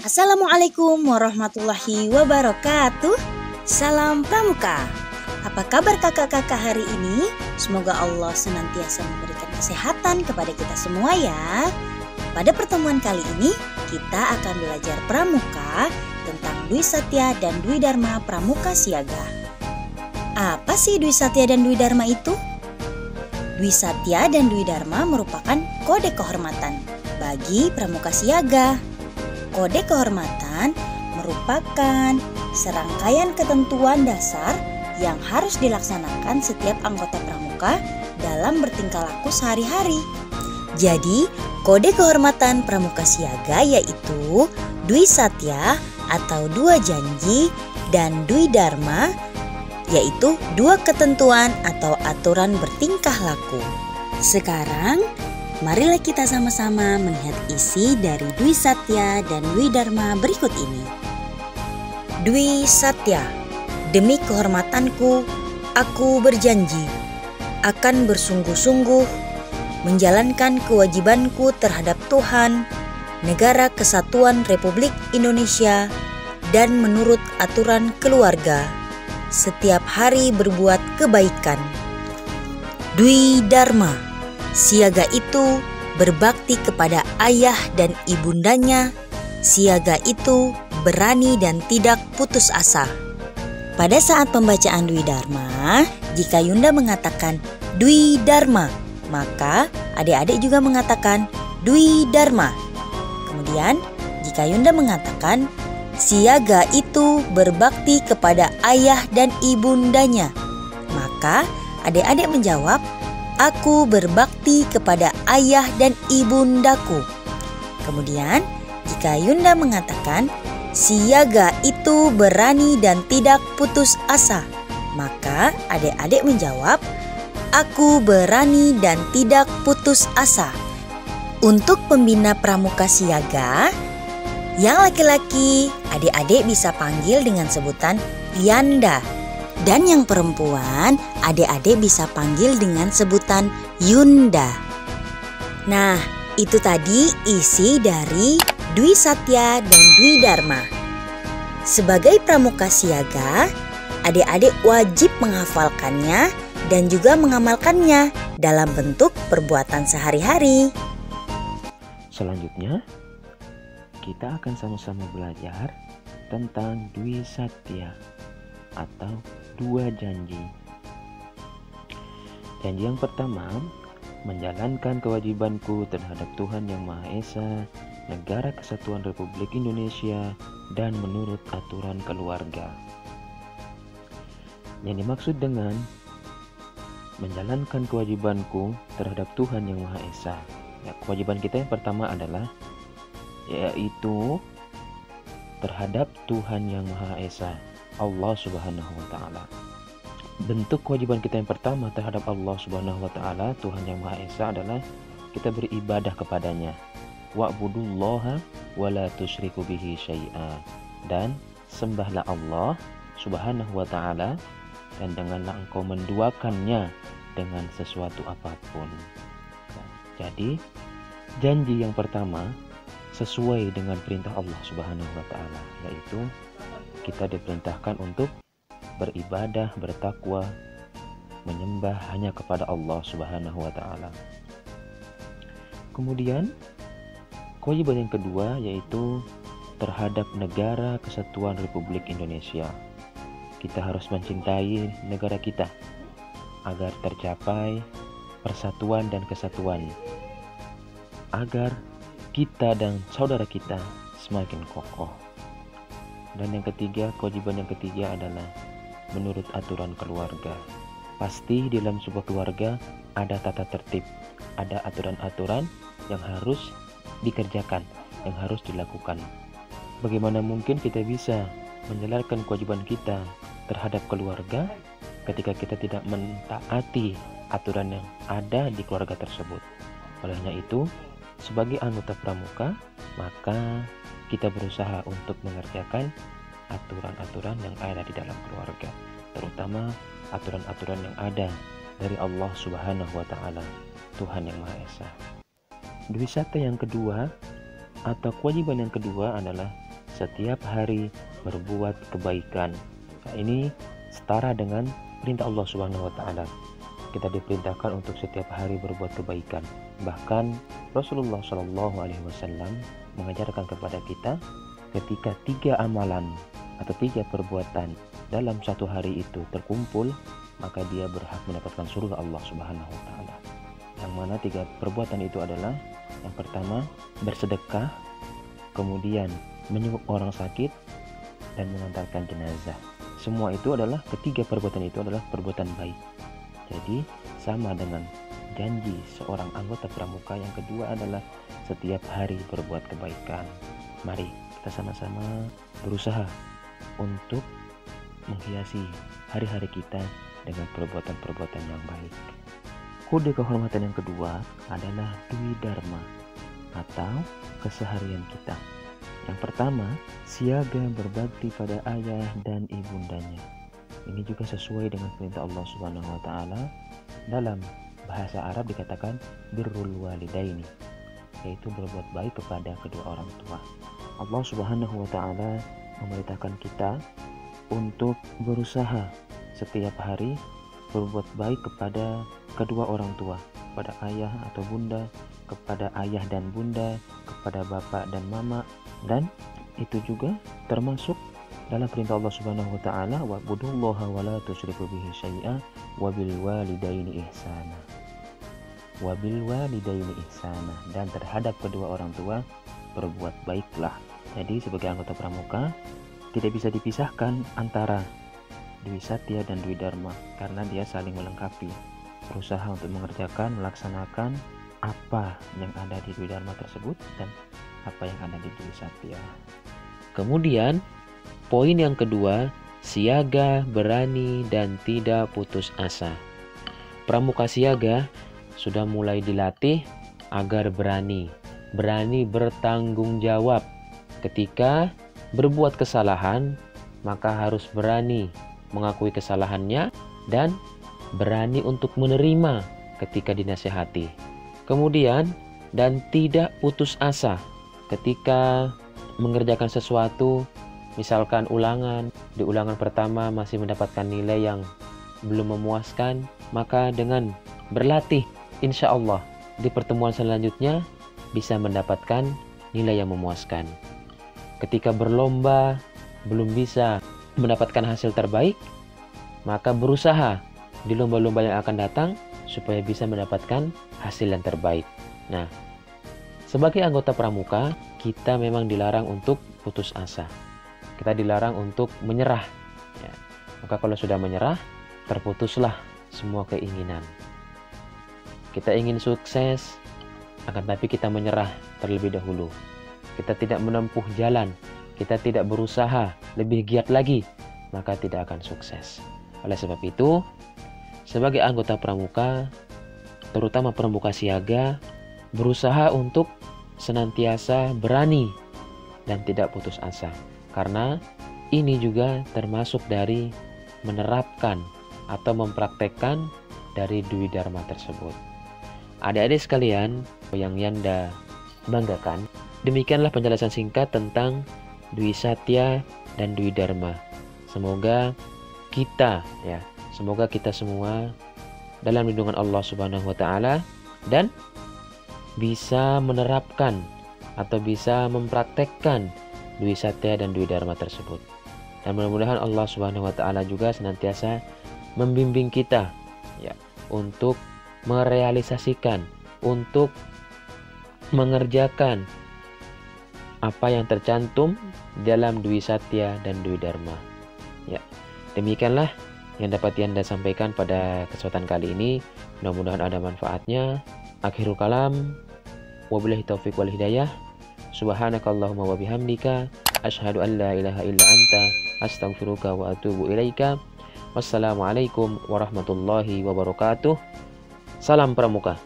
Assalamualaikum warahmatullahi wabarakatuh. Salam Pramuka. Apa kabar kakak-kakak hari ini? Semoga Allah senantiasa memberikan kesehatan kepada kita semua ya. Pada pertemuan kali ini kita akan belajar Pramuka tentang Dwi Satya dan Dwi Dharma Pramuka Siaga. Apa sih Dwi Satya dan Dwi Dharma itu? Dwi Satya dan Dwi Dharma merupakan kode kehormatan bagi Pramuka Siaga. Kode kehormatan merupakan serangkaian ketentuan dasar yang harus dilaksanakan setiap anggota pramuka dalam bertingkah laku sehari-hari. Jadi, kode kehormatan Pramuka Siaga yaitu Dwi Satya atau dua janji dan Dwi Dharma yaitu dua ketentuan atau aturan bertingkah laku. Sekarang, marilah kita sama-sama melihat isi dari Dwi Satya dan Dwi Dharma berikut ini. Dwi Satya, demi kehormatanku, aku berjanji akan bersungguh-sungguh menjalankan kewajibanku terhadap Tuhan, Negara Kesatuan Republik Indonesia, dan menurut aturan keluarga, setiap hari berbuat kebaikan. Dwi Dharma, siaga itu berbakti kepada ayah dan ibundanya. Siaga itu berani dan tidak putus asa. Pada saat pembacaan Dwi Dharma, jika Yunda mengatakan Dwi Dharma, maka adik-adik juga mengatakan Dwi Dharma. Kemudian, jika Yunda mengatakan siaga itu berbakti kepada ayah dan ibundanya, maka adik-adik menjawab, aku berbakti kepada ayah dan ibundaku. Kemudian, jika Yunda mengatakan siaga itu berani dan tidak putus asa, maka adik-adik menjawab, aku berani dan tidak putus asa. Untuk pembina Pramuka Siaga, yang laki-laki, adik-adik bisa panggil dengan sebutan Yanda. Dan yang perempuan, adik-adik bisa panggil dengan sebutan Yunda. Nah, itu tadi isi dari Dwi Satya dan Dwi Dharma. Sebagai Pramuka Siaga, adik-adik wajib menghafalkannya dan juga mengamalkannya dalam bentuk perbuatan sehari-hari. Selanjutnya, kita akan sama-sama belajar tentang Dwi Satya atau dua janji. Janji yang pertama, menjalankan kewajibanku terhadap Tuhan Yang Maha Esa, Negara Kesatuan Republik Indonesia, dan menurut aturan keluarga. Yang dimaksud dengan menjalankan kewajibanku terhadap Tuhan Yang Maha Esa, ya, kewajiban kita yang pertama adalah yaitu terhadap Tuhan Yang Maha Esa, Allah Subhanahu wa Ta'ala. Bentuk kewajiban kita yang pertama terhadap Allah Subhanahu wa Ta'ala, Tuhan Yang Maha Esa, adalah kita beribadah kepadanya. Wa'budullaha wa la tusyriku bihi syai'a. Dan sembahlah Allah Subhanahu wa Ta'ala dan janganlah engkau menduakannya dengan sesuatu apapun. Jadi, janji yang pertama sesuai dengan perintah Allah Subhanahu wa Ta'ala, yaitu kita diperintahkan untuk beribadah, bertakwa, menyembah hanya kepada Allah Subhanahu wa Ta'ala. Kemudian, kewajiban yang kedua yaitu terhadap Negara Kesatuan Republik Indonesia. Kita harus mencintai negara kita agar tercapai persatuan dan kesatuan, agar kita dan saudara kita semakin kokoh. Dan yang ketiga, kewajiban yang ketiga adalah menurut aturan keluarga. Pasti di dalam sebuah keluarga ada tata tertib, ada aturan-aturan yang harus dikerjakan, yang harus dilakukan. Bagaimana mungkin kita bisa menjalankan kewajiban kita terhadap keluarga ketika kita tidak mentaati aturan yang ada di keluarga tersebut? Olehnya itu, sebagai anggota pramuka, maka kita berusaha untuk mengerjakan aturan-aturan yang ada di dalam keluarga, terutama aturan-aturan yang ada dari Allah Subhanahu wa Ta'ala, Tuhan Yang Maha Esa. Dwi Satya yang kedua atau kewajiban yang kedua adalah setiap hari berbuat kebaikan. Nah, ini setara dengan perintah Allah Subhanahu wa taala. Kita diperintahkan untuk setiap hari berbuat kebaikan. Bahkan Rasulullah Shallallahu alaihi wasallam mengajarkan kepada kita, ketika 3 amalan atau 3 perbuatan dalam satu hari itu terkumpul, maka dia berhak mendapatkan surga Allah Subhanahu wa taala. Yang mana 3 perbuatan itu adalah, yang pertama bersedekah, kemudian menyenguk orang sakit, dan mengantarkan jenazah. Semua itu adalah, ketiga perbuatan itu adalah perbuatan baik. Jadi sama dengan janji seorang anggota pramuka yang kedua adalah setiap hari berbuat kebaikan. Mari kita sama-sama berusaha untuk menghiasi hari-hari kita dengan perbuatan-perbuatan yang baik. Kode kehormatan yang kedua adalah Dwi Dharma atau keseharian kita. Yang pertama, siaga berbakti pada ayah dan ibundanya. Ini juga sesuai dengan perintah Allah Subhanahu wa taala. Dalam bahasa Arab dikatakan birrul walidaini, yaitu berbuat baik kepada kedua orang tua. Allah Subhanahu wa taala memerintahkan kita untuk berusaha setiap hari berbuat baik kepada kedua orang tua, kepada ayah atau bunda, kepada ayah dan bunda, kepada bapak dan mama, dan itu juga termasuk dalam perintah Allah Subhanahu wa taala, wa'budullaha wa la tusyriku bihi syai'a wa bil walidaini ihsana. Wa bil walidaini ihsana, dan terhadap kedua orang tua berbuat baiklah. Jadi sebagai anggota pramuka tidak bisa dipisahkan antara Dwi Satya dan Dwi Dharma karena dia saling melengkapi. Berusaha untuk mengerjakan, melaksanakan apa yang ada di Dwi Dharma tersebut dan apa yang ada di Dwi Satya. Kemudian poin yang kedua, siaga, berani, dan tidak putus asa. Pramuka siaga sudah mulai dilatih agar berani bertanggung jawab. Ketika berbuat kesalahan, maka harus berani mengakui kesalahannya dan berani untuk menerima ketika dinasihati. Kemudian, dan tidak putus asa ketika mengerjakan sesuatu. Misalkan di ulangan pertama masih mendapatkan nilai yang belum memuaskan, maka dengan berlatih, insya Allah di pertemuan selanjutnya bisa mendapatkan nilai yang memuaskan. Ketika berlomba belum bisa mendapatkan hasil terbaik, maka berusaha di lomba-lomba yang akan datang supaya bisa mendapatkan hasil yang terbaik. Nah, sebagai anggota pramuka, kita memang dilarang untuk putus asa. Kita dilarang untuk menyerah. Ya. Maka kalau sudah menyerah, terputuslah semua keinginan. Kita ingin sukses, akan tapi kita menyerah terlebih dahulu. Kita tidak menempuh jalan, kita tidak berusaha lebih giat lagi, maka tidak akan sukses. Oleh sebab itu, sebagai anggota pramuka, terutama pramuka siaga, berusaha untuk senantiasa berani dan tidak putus asa. Karena ini juga termasuk dari menerapkan atau mempraktekkan dari Dwi Dharma tersebut. Adik-adik sekalian yang Yanda banggakan, demikianlah penjelasan singkat tentang Dwi Satya dan Dwi Dharma. Semoga kita semua dalam lindungan Allah Subhanahu wa taala dan bisa menerapkan atau bisa mempraktekkan Dwi Satya dan Dwi Dharma tersebut. Dan mudah-mudahan Allah Subhanahu wa taala juga senantiasa membimbing kita untuk merealisasikan, untuk mengerjakan apa yang tercantum dalam Dwi Satya dan Dwi Dharma. Demikianlah yang dapat Yanda sampaikan pada kesempatan kali ini. Mudah-mudahan ada manfaatnya. Akhirul kalam, wabillahi taufiq wal hidayah. Subhanakallahumma wa bihamdika asyhadu an la ilaha illa anta astaghfiruka wa atubu ilaika. Wassalamualaikum warahmatullahi wabarakatuh. Salam pramuka.